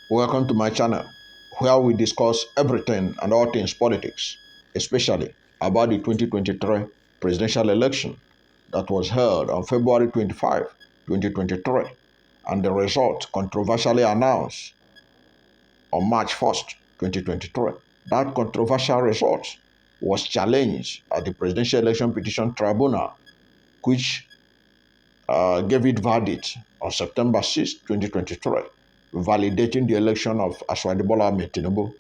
Welcome to my channel, where we discuss everything and all things politics, especially about the 2023 presidential election that was held on February 25, 2023, and the result controversially announced on March 1st, 2023. That controversial result was challenged at the Presidential Election Petition Tribunal, which gave it verdict on September 6, 2023, validating the election of Bola Ahmed Tinubu.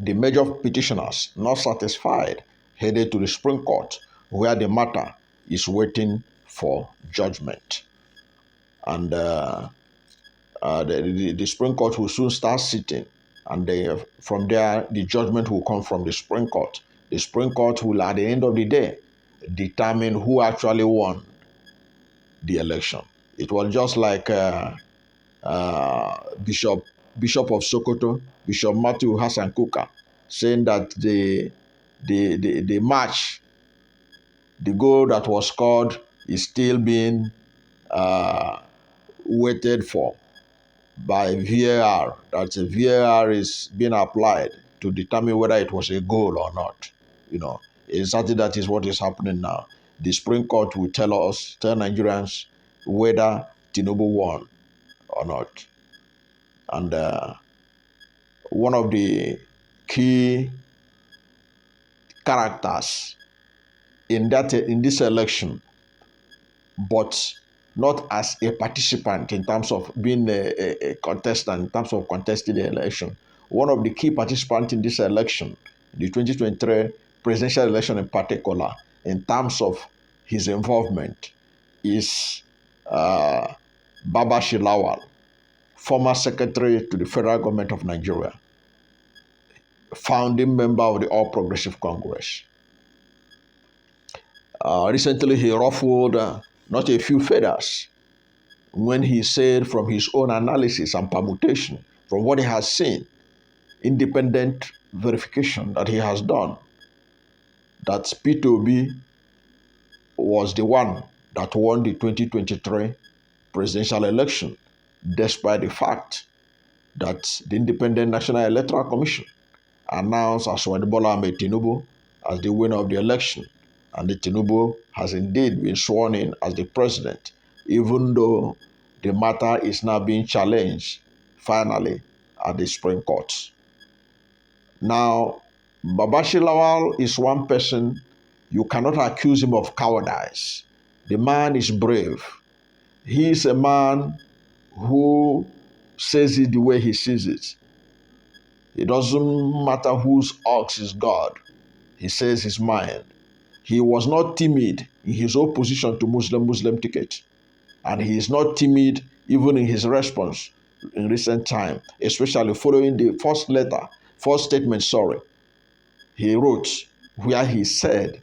The major petitioners, not satisfied, headed to the Supreme Court, where the matter is waiting for judgment. And the Supreme Court will soon start sitting, and from there, the judgment will come from the Supreme Court. The Supreme Court will, at the end of the day, determine who actually won the election. It was just like Bishop of Sokoto, Bishop Matthew Hassan Kuka, saying that the match, the goal that was scored, is still being waited for by VAR. That VAR is being applied to determine whether it was a goal or not. Exactly that is what is happening now. The Supreme Court will tell Nigerians whether Tinubu won or not. And one of the key characters in this election, but not as a participant in terms of being a contestant, in terms of contesting the election. One of the key participants in this election, the 2023 presidential election in particular, in terms of his involvement, is Babachir Lawal, former secretary to the federal government of Nigeria, founding member of the All Progressive Congress. Recently, he ruffled not a few feathers when he said, from his own analysis and permutation, from what he has seen, independent verification that he has done, that Peter Obi was the one that won the 2023 presidential election, despite the fact that the Independent National Electoral Commission announced Bola Ahmed Tinubu as the winner of the election, and the Tinubu has indeed been sworn in as the president, even though the matter is now being challenged finally at the Supreme Court. Now, Babachir Lawal is one person you cannot accuse him of cowardice. The man is brave. He is a man who says it the way he sees it. It doesn't matter whose ox is God. He says his mind. He was not timid in his opposition to Muslim ticket. And he is not timid even in his response in recent time, especially following the first statement he wrote, where he said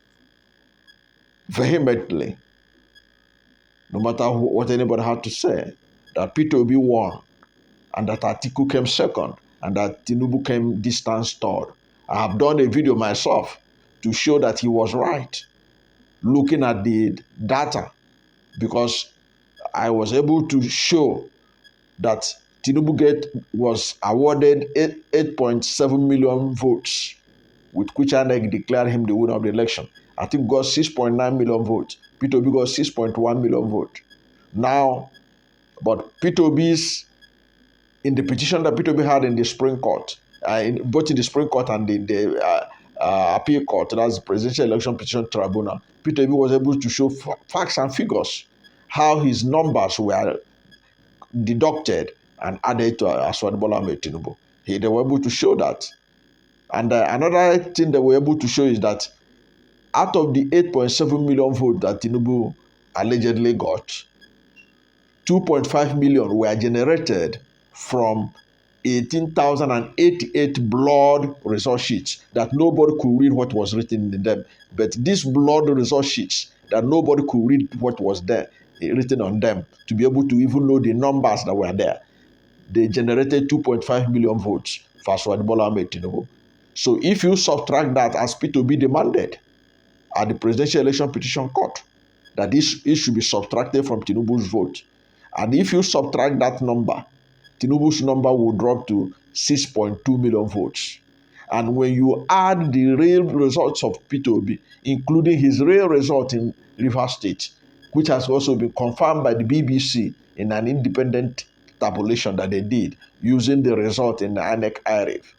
vehemently, no matter what anybody had to say, that Peter Obi won, and that Atiku came second, and that Tinubu came distant third. I have done a video myself to show that he was right, looking at the data, because I was able to show that Tinubu was awarded 8.7 million votes, with which INEC declared him the winner of the election. I think got 6.9 million votes. Peter Obi got 6.1 million votes. Now, but Peter Obi's, in the petition that Peter Obi had in the Supreme Court, both in the Supreme Court and the appeal court, that's the Presidential Election Petition Tribunal, Peter Obi was able to show facts and figures, how his numbers were deducted and added to Bola Ahmed Tinubu. They were able to show that. And another thing they were able to show is that out of the 8.7 million votes that Tinubu allegedly got, 2.5 million were generated from 18,088 blood result sheets that nobody could read what was written in them. But these blood result sheets that nobody could read what was there, written on them, to be able to even know the numbers that were there, they generated 2.5 million votes for Bola Ahmed Tinubu. So if you subtract that, as Peter Obi demanded at the Presidential Election Petition Court, that it should be subtracted from Tinubu's vote. And if you subtract that number, Tinubu's number will drop to 6.2 million votes. And when you add the real results of Peter Obi, including his real result in Rivers State, which has also been confirmed by the BBC in an independent tabulation that they did using the result in the INEC IRIF.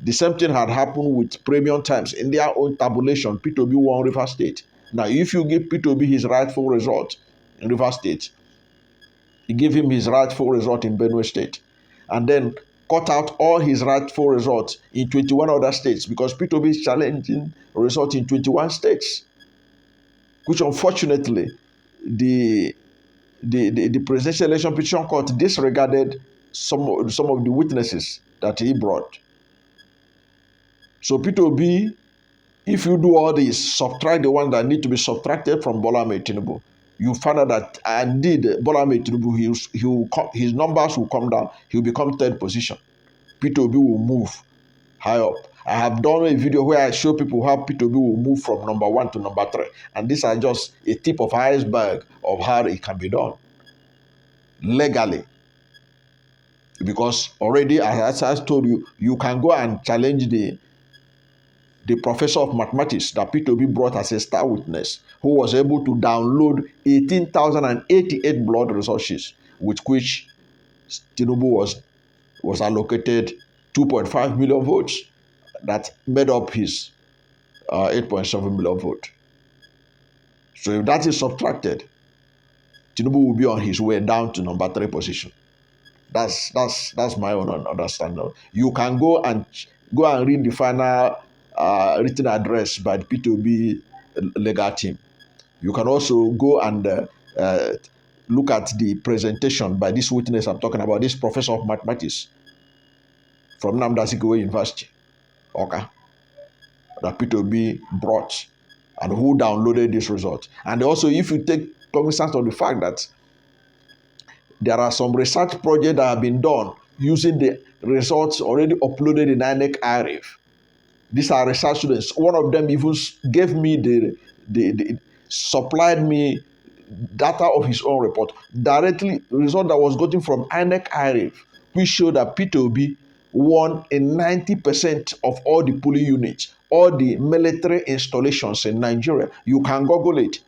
The same thing had happened with Premium Times. In their own tabulation, Peter Obi won Rivers State. Now, if you give Peter Obi his rightful result in Rivers State, you give him his rightful result in Benue State, and then cut out all his rightful results in 21 other states, because Peter Obi is challenging result in 21 states, which unfortunately the Presidential Election Petition Court disregarded some of the witnesses that he brought. So Peter Obi, if you do all this, subtract the ones that need to be subtracted from Bola Ahmed Tinubu, you find out that indeed Bola Ahmed Tinubu, his numbers will come down. He will become third position. Peter Obi will move high up. I have done a video where I show people how Peter Obi will move from number 1 to number 3. And these are just a tip of iceberg of how it can be done legally. Because already, as I told you, you can go and challenge the professor of mathematics that Peter Obi brought as a star witness, who was able to download 18,088 blood resources, with which Tinubu was allocated 2.5 million votes. That made up his 8.7 million vote. So if that is subtracted, Tinubu will be on his way down to number 3 position. That's my own understanding. You can go and read the final written address by the P2B legal team. You can also go and look at the presentation by this witness I'm talking about, this professor of mathematics from Nnamdi Azikiwe University, okay, that P2B brought, and who downloaded this result. And also, if you take cognizance of the fact that there are some research projects that have been done using the results already uploaded in INEC IRIF. These are research students. One of them even gave me supplied me data of his own report, directly result that was gotten from INEC IRIF, which showed that Peter Obi won in 90% of all the polling units, all the military installations in Nigeria. You can Google it.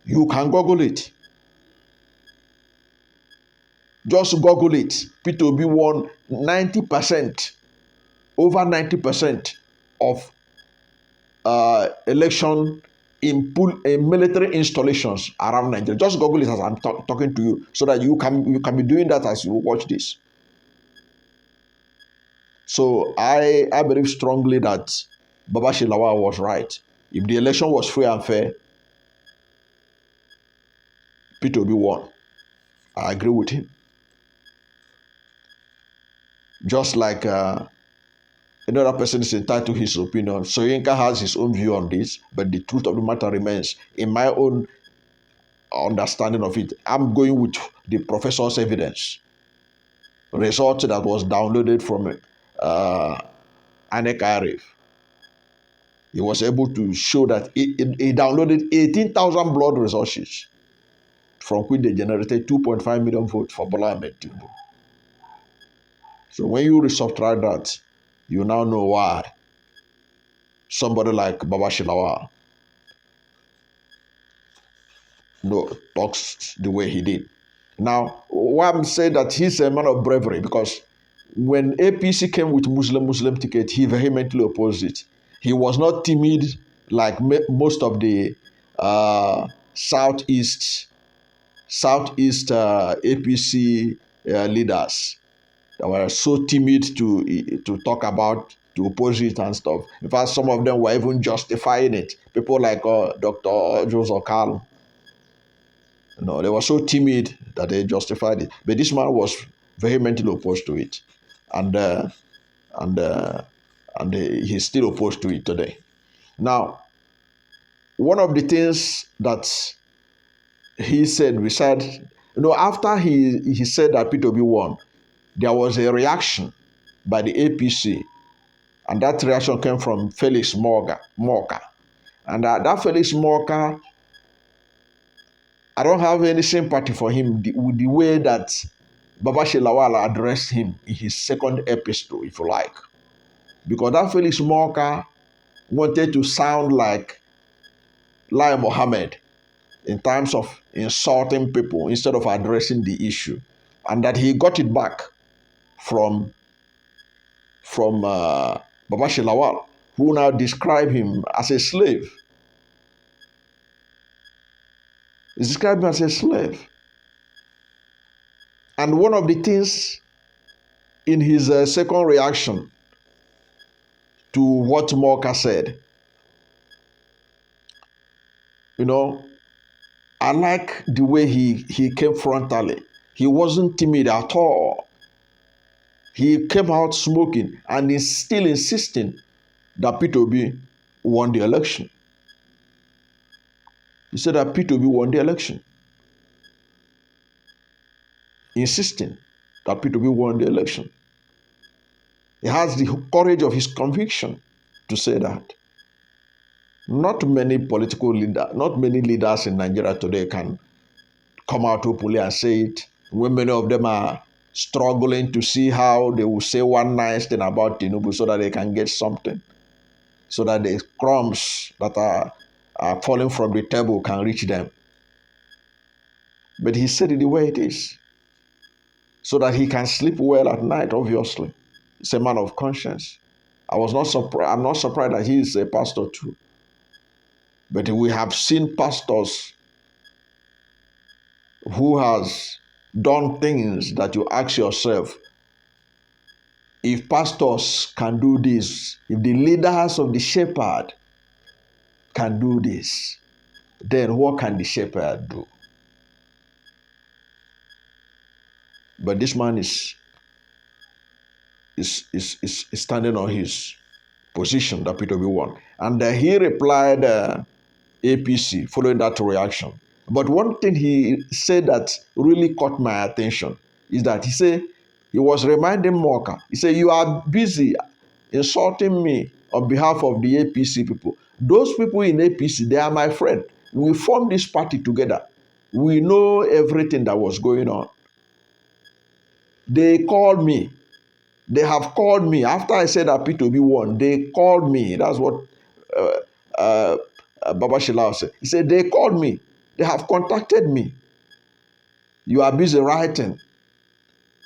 You can Google it. Just Google it. Peter Obi won 90%, over 90% of election in military installations around Nigeria. Just Google it as I'm talking to you, so that you can be doing that as you watch this. So I believe strongly that Babachir Lawal was right. If the election was free and fair, Peter Obi won. I agree with him. Just like another person is entitled to his opinion. Soyinka has his own view on this, but the truth of the matter remains, in my own understanding of it, I'm going with the professor's evidence. Result that was downloaded from INEC IRIF. He was able to show that he downloaded 18,000 blood resources, from which they generated 2.5 million votes for Bola Ahmed Tinubu. So when you subtract that, you now know why somebody like Babachir Lawal talks the way he did. Now, why I'm saying that he's a man of bravery, because when APC came with Muslim ticket, he vehemently opposed it. He was not timid like most of the Southeast APC leaders that were so timid to talk about, to oppose it and stuff. In fact, some of them were even justifying it. People like Dr. Joseph Carl. They were so timid that they justified it. But this man was vehemently opposed to it, and he's still opposed to it today. Now, one of the things that he said, after he said that Peter Obi won, there was a reaction by the APC, and that reaction came from Felix Morka. And that Felix Morka, I don't have any sympathy for him with the way that Babachir Lawal addressed him in his second epistle, if you like. Because that Felix Morka wanted to sound like Lai Mohammed in terms of insulting people instead of addressing the issue. And that he got it back from Babachir Lawal, who now described him as a slave. He described him as a slave. And one of the things in his second reaction to what Morka said, I like the way he came frontally. He wasn't timid at all. He came out smoking and is still insisting that Peter Obi won the election. He said that Peter Obi won the election. Insisting that Peter Obi won the election. He has the courage of his conviction to say that. Not many leaders in Nigeria today can come out openly and say it, when many of them are struggling to see how they will say one nice thing about Tinubu so that they can get something, so that the crumbs that are falling from the table can reach them. But he said it the way it is, so that he can sleep well at night, obviously. He's a man of conscience. I'm not surprised that he is a pastor too. But we have seen pastors who has done things that you ask yourself, if pastors can do this, if the leaders of the shepherd can do this, then what can the shepherd do? But this man is standing on his position that Peter Obi won. And he replied APC following that reaction. But one thing he said that really caught my attention is that he said, he was reminding Morka, he said, you are busy insulting me on behalf of the APC people. Those people in APC, they are my friend. We formed this party together. We know everything that was going on. They called me. They have called me. After I said that Peter Obi won, they called me. That's what Babachir Lawal said. He said, they called me. They have contacted me. You are busy writing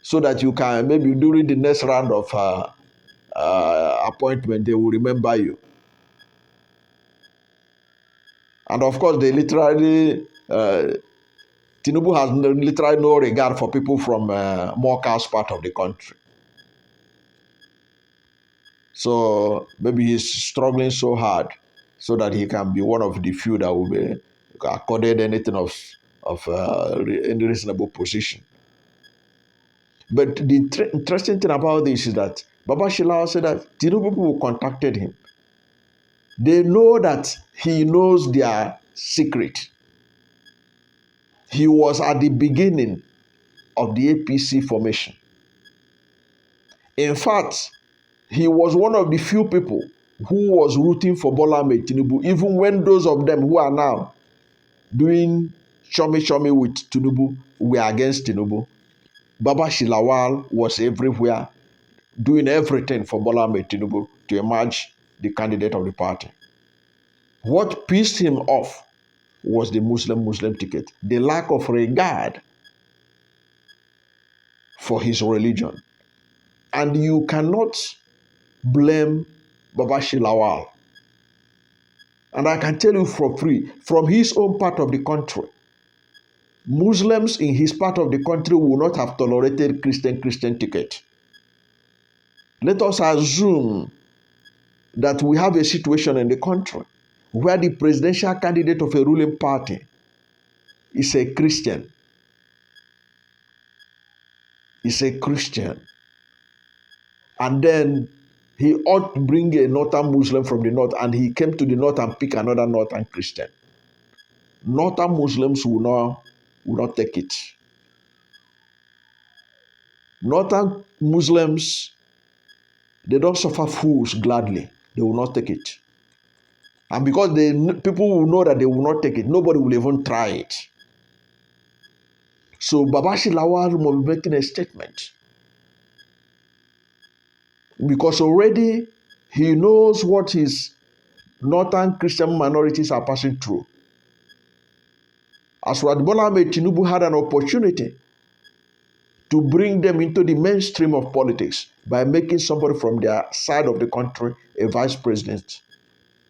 so that you can, maybe during the next round of appointment, they will remember you. And of course, they literally, Tinubu has literally no regard for people from Morka's part of the country. So maybe he's struggling so hard so that he can be one of the few that will be accorded anything of any reasonable position. But the interesting thing about this is that Babachir Lawal said that Tinubu people contacted him. They know that he knows their secret. He was at the beginning of the APC formation. In fact, he was one of the few people who was rooting for Bola Ahmed Tinubu, even when those of them who are now doing chomi with Tinubu were against Tinubu. Babachir Lawal was everywhere, doing everything for Bola Ahmed Tinubu to emerge the candidate of the party. What pissed him off was the Muslim ticket, the lack of regard for his religion. And you cannot blame Babachir Lawal. And I can tell you for free, from his own part of the country, Muslims in his part of the country will not have tolerated Christian ticket. Let us assume that we have a situation in the country where the presidential candidate of a ruling party is a Christian. And then he ought to bring a northern Muslim from the north, and he came to the north and pick another northern Christian. Northern Muslims will not take it. Northern Muslims, they don't suffer fools gladly. They will not take it. And because people will know that they will not take it, nobody will even try it. So Babachir Lawal will be making a statement because already he knows what his northern Christian minorities are passing through. As President Bola Ahmed Tinubu had an opportunity to bring them into the mainstream of politics by making somebody from their side of the country a vice president.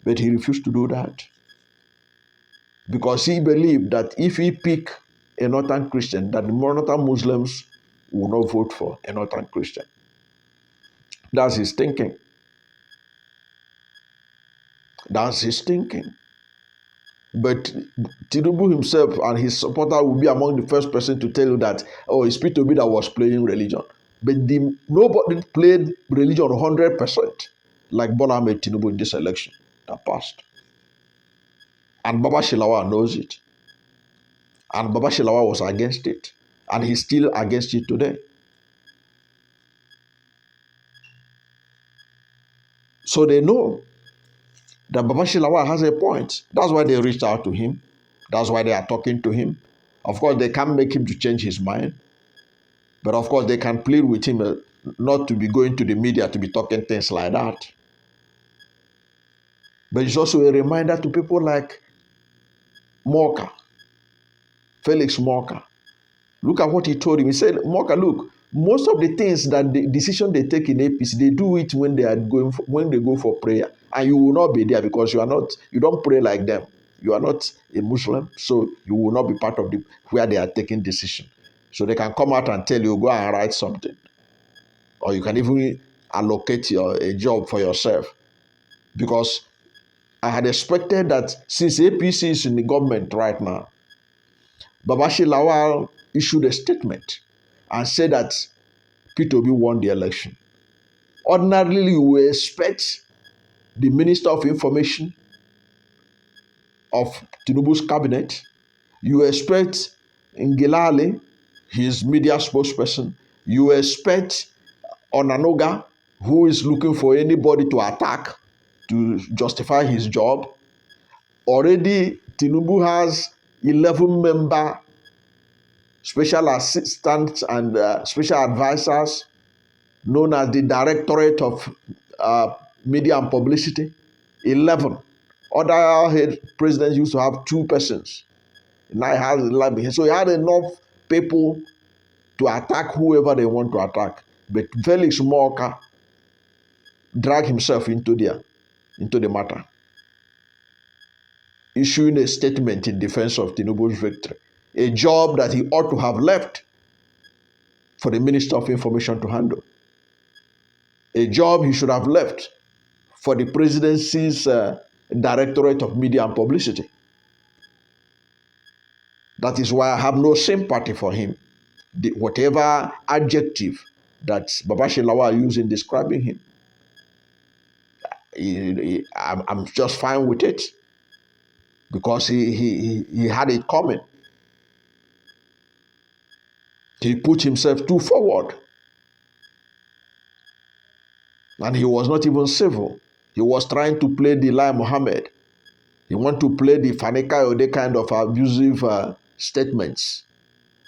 But he refused to do that because he believed that if he pick a northern Christian, that the northern Muslims will not vote for a northern Christian. That's his thinking. That's his thinking. But Tinubu himself and his supporter will be among the first person to tell you that, oh, it's Peter Obi that was playing religion. But nobody played religion 100% like Bola Ahmed Tinubu in this election that passed. And Babachir Lawal knows it. And Babachir Lawal was against it. And he's still against it today. So they know that Babachir Lawal has a point. That's why they reached out to him. That's why they are talking to him. Of course, they can't make him to change his mind. But of course, they can plead with him not to be going to the media to be talking things like that. But it's also a reminder to people like Morka, Felix Morka. Look at what he told him. He said, Morka, look, most of the things that the decision they take in APC, they do it when they are when they go for prayer. And you will not be there because you don't pray like them. You are not a Muslim, so you will not be part of where they are taking decision. So they can come out and tell you, go and write something. Or you can even allocate a job for yourself. Because I had expected that since APC is in the government right now, Babachir Lawal issued a statement and said that Peter Obi won the election. Ordinarily, you would expect the Minister of Information of Tinubu's cabinet, you expect Ngilali, his media spokesperson, you expect Onanoga, who is looking for anybody to attack to justify his job. Already, Tinubu has 11-member special assistants and special advisors known as the Directorate of Media and Publicity. 11. Other head presidents used to have 2 persons. Now he has 11. So he had enough people to attack whoever they want to attack. But Felix Morka dragged himself into the matter, issuing a statement in defense of Tinubu's victory, a job that he ought to have left for the Minister of Information to handle, a job he should have left for the presidency's Directorate of Media and Publicity. That is why I have no sympathy for him. Whatever adjective that Babachir Lawal used in describing him, I'm just fine with it because he had it coming. He put himself too forward. And he was not even civil. He was trying to play the Lai Mohammed. He wanted to play the Fani Kayode kind of abusive statements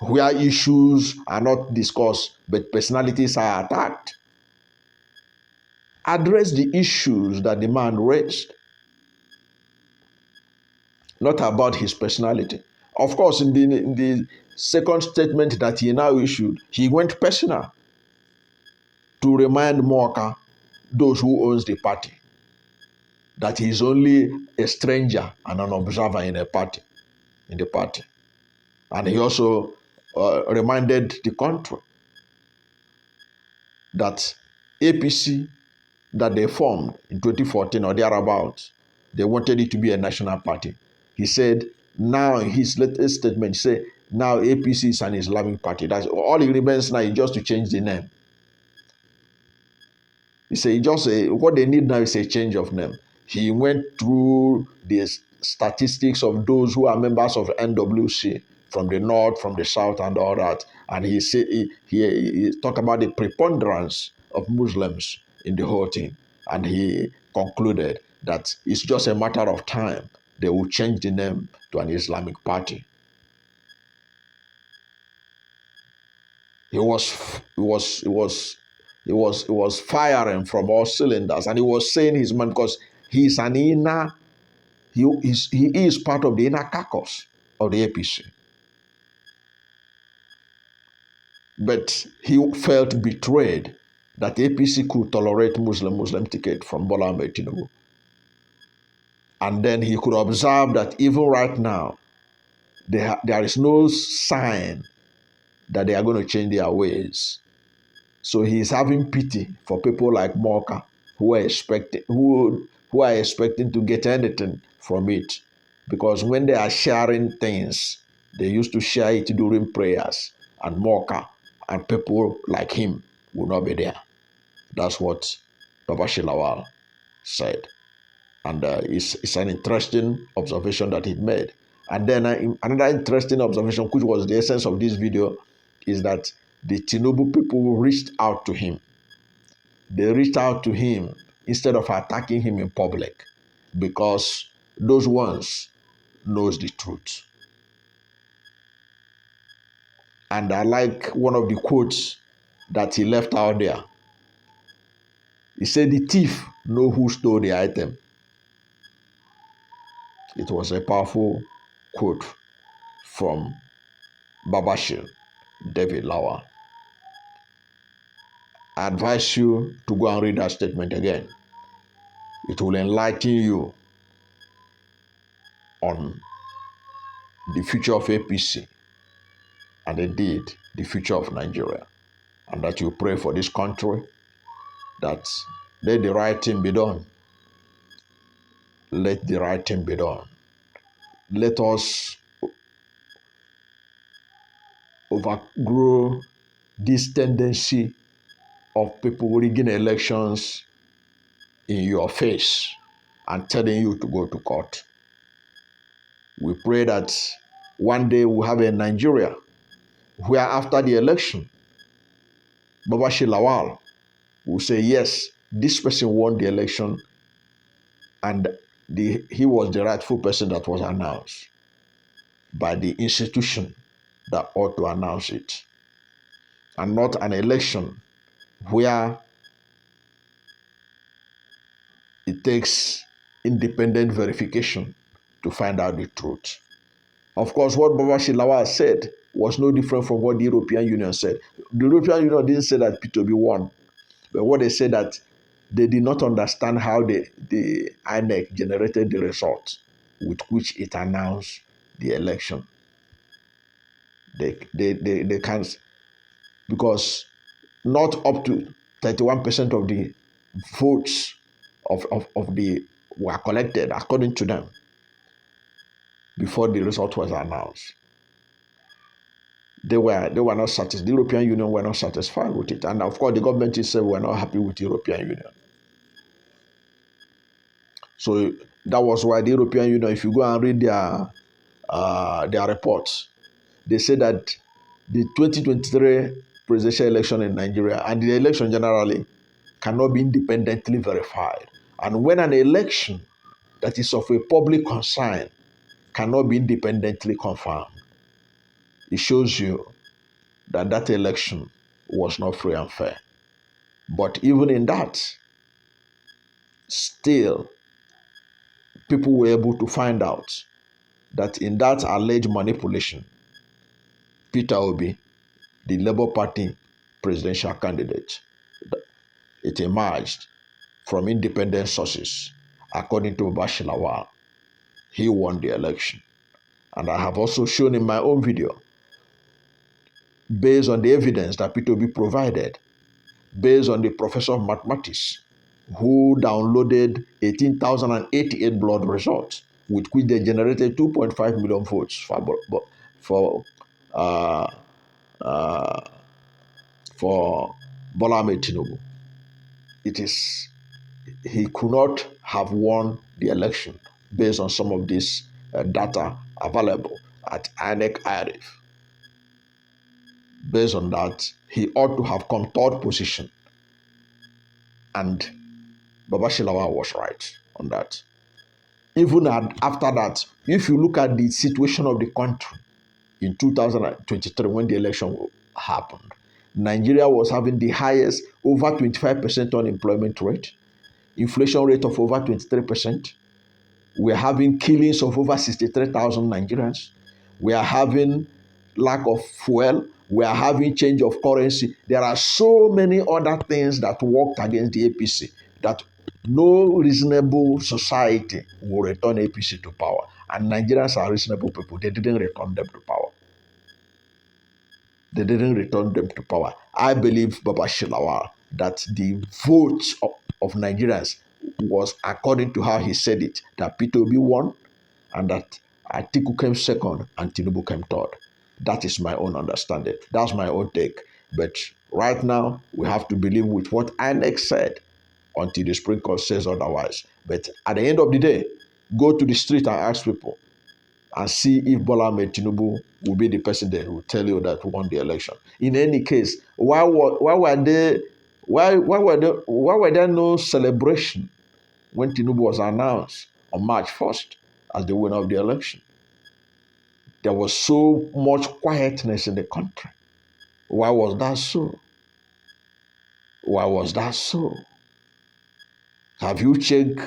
where issues are not discussed but personalities are attacked. Address the issues that the man raised, not about his personality. Of course, in the second statement that he now issued, he went personal to remind Morka, those who owns the party, that he is only a stranger and an observer in the party. And he also reminded the country that APC that they formed in 2014 or thereabouts, they wanted it to be a national party. He said, now in his latest statement, he said, now APC is an Islamic party. That's all it remains now is just to change the name. He said, what they need now is a change of name. He went through the statistics of those who are members of NWC from the north, from the south, and all that. And he said he talked about the preponderance of Muslims in the whole thing. And he concluded that it's just a matter of time. They will change the name to an Islamic party. He was firing from all cylinders, and he was saying his mind because he's an inner. He is part of the inner caucus of the APC. But he felt betrayed that APC could tolerate Muslim ticket from Bola Ahmed Tinubu. And then he could observe that even right now, there is no sign that they are going to change their ways. So he is having pity for people like Morka who are expecting to get anything from it. Because when they are sharing things, they used to share it during prayers, and Morka and people like him will not be there. That's what Babachir Lawal said. And it's an interesting observation that he made. And then another interesting observation, which was the essence of this video, is that the Tinubu people reached out to him. They reached out to him instead of attacking him in public, because those ones knows the truth. And I like one of the quotes that he left out there. He said, "The thief know who stole the item." It was a powerful quote from Babachir Lawal. I advise you to go and read that statement again. It will enlighten you on the future of APC and indeed the future of Nigeria. And that you pray for this country, that let the right thing be done. Let the right thing be done. Let us overgrow this tendency of people rigging elections in your face and telling you to go to court. We pray that one day we'll have a Nigeria where after the election, Babachir Lawal will say, yes, this person won the election and he was the rightful person that was announced by the institution that ought to announce it, and not an election where it takes independent verification to find out the truth. Of course, what Babachir Lawal said was no different from what the European Union said. The European Union didn't say that Peter Obi won, but what they said that they did not understand how the INEC generated the result with which it announced the election. They can't, because not up to 31% of the votes of the were collected according to them before the result was announced. They were not satisfied. The European Union were not satisfied with it, and of course the government itself were not happy with the European Union. So that was why the European Union, if you go and read their reports, they say that the 2023 presidential election in Nigeria and the election generally cannot be independently verified. And when an election that is of a public concern cannot be independently confirmed, it shows you that that election was not free and fair. But even in that, still, people were able to find out that in that alleged manipulation, Peter Obi, the Labour Party presidential candidate, it emerged from independent sources. According to Babachir Lawal, he won the election. And I have also shown in my own video, based on the evidence that Peter Obi provided, based on the professor of mathematics who downloaded 18,088 blood results, with which they generated 2.5 million votes for Bola Ahmed Tinubu. He could not have won the election based on some of this data available at INEC IRIF. Based on that, he ought to have come third position. And Babachir Lawal was right on that. Even after that, if you look at the situation of the country in 2023 when the election happened, Nigeria was having the highest, over 25% unemployment rate, inflation rate of over 23%. We're having killings of over 63,000 Nigerians. We are having lack of fuel. We are having change of currency. There are so many other things that worked against the APC that no reasonable society will return APC to power. And Nigerians are reasonable people. They didn't return them to power. They didn't return them to power. I believe, Babachir Lawal, that the votes of Nigerians was according to how he said it, that Peter Obi won and that Atiku came second and Tinubu came third. That is my own understanding. That's my own take. But right now, we have to believe with what INEC said until the Supreme Court says otherwise. But at the end of the day, go to the street and ask people and see if Bola Ahmed Tinubu will be the person that will tell you that won the election. In any case, why were there no celebration when Tinubu was announced on March 1st as the winner of the election? There was so much quietness in the country. Why was that so? Why was that so? Have you checked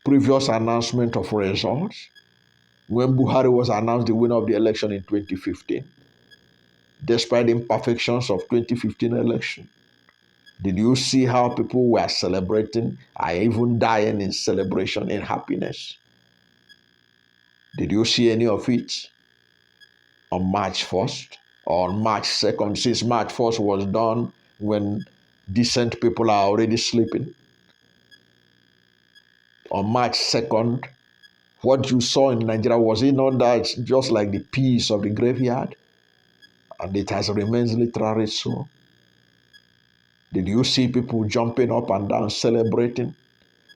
previous announcement of results? When Buhari was announced the winner of the election in 2015, despite the imperfections of 2015 election, did you see how people were celebrating, are even dying in celebration, in happiness? Did you see any of it on March 1st or on March 2nd, since March 1st was done when decent people are already sleeping? On March 2nd, what you saw in Nigeria, was it not that just like the peace of the graveyard? And it has remained literally so. Did you see people jumping up and down, celebrating?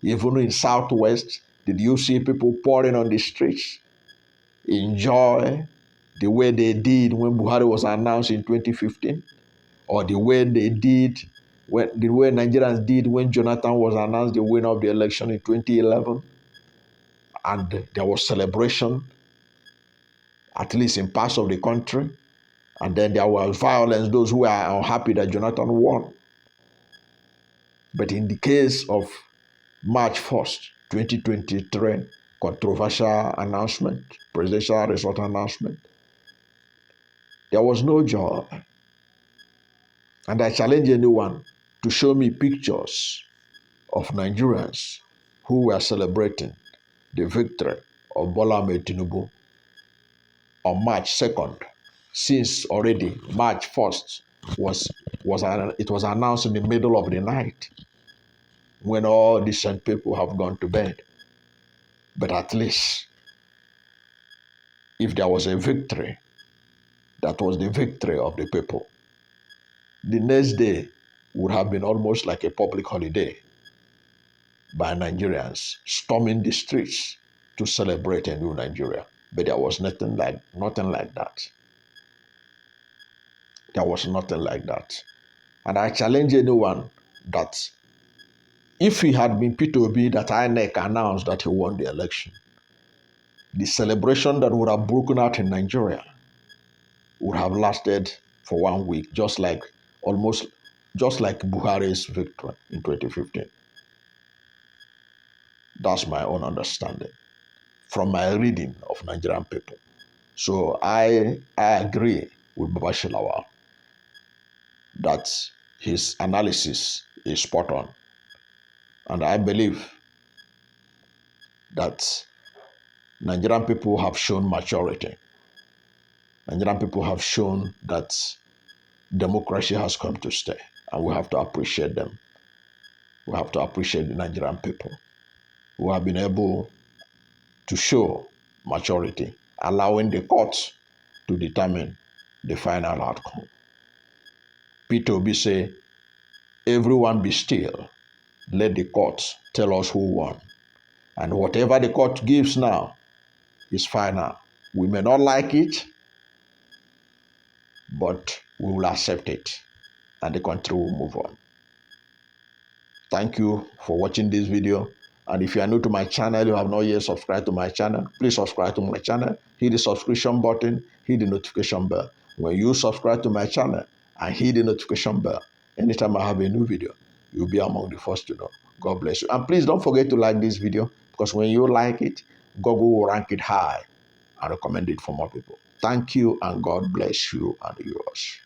Even in Southwest, did you see people pouring on the streets? Enjoy the way they did when Buhari was announced in 2015? Or the way they did, the way Nigerians did when Jonathan was announced the winner of the election in 2011? And there was celebration, at least in parts of the country. And then there was violence, those who are unhappy that Jonathan won. But in the case of March 1st, 2023, controversial announcement, presidential result announcement, there was no joy. And I challenge anyone to show me pictures of Nigerians who were celebrating the victory of Bola Ahmed Tinubu on March 2nd, since already March 1st was announced in the middle of the night when all decent people have gone to bed. But at least, if there was a victory, that was the victory of the people. The next day would have been almost like a public holiday by Nigerians storming the streets to celebrate a new Nigeria. But there was nothing like that. There was nothing like that. And I challenge anyone that if it had been Peter Obi that INEC announced that he won the election, the celebration that would have broken out in Nigeria would have lasted for 1 week, just like Buhari's victory in 2015. That's my own understanding from my reading of Nigerian people. So I agree with Babachir Lawal that his analysis is spot on. And I believe that Nigerian people have shown maturity. Nigerian people have shown that democracy has come to stay, and we have to appreciate them. We have to appreciate the Nigerian people who have been able to show maturity, allowing the courts to determine the final outcome. Peter Obi say, everyone be still, let the courts tell us who won. And whatever the court gives now is final. We may not like it, but we will accept it, and the country will move on. Thank you for watching this video. And if you are new to my channel, you have not yet subscribed to my channel, please subscribe to my channel. Hit the subscription button, hit the notification bell. When you subscribe to my channel, and hit the notification bell. Anytime I have a new video, you'll be among the first to know. God bless you. And please don't forget to like this video, because when you like it, Google will rank it high and recommend it for more people. Thank you, and God bless you and yours.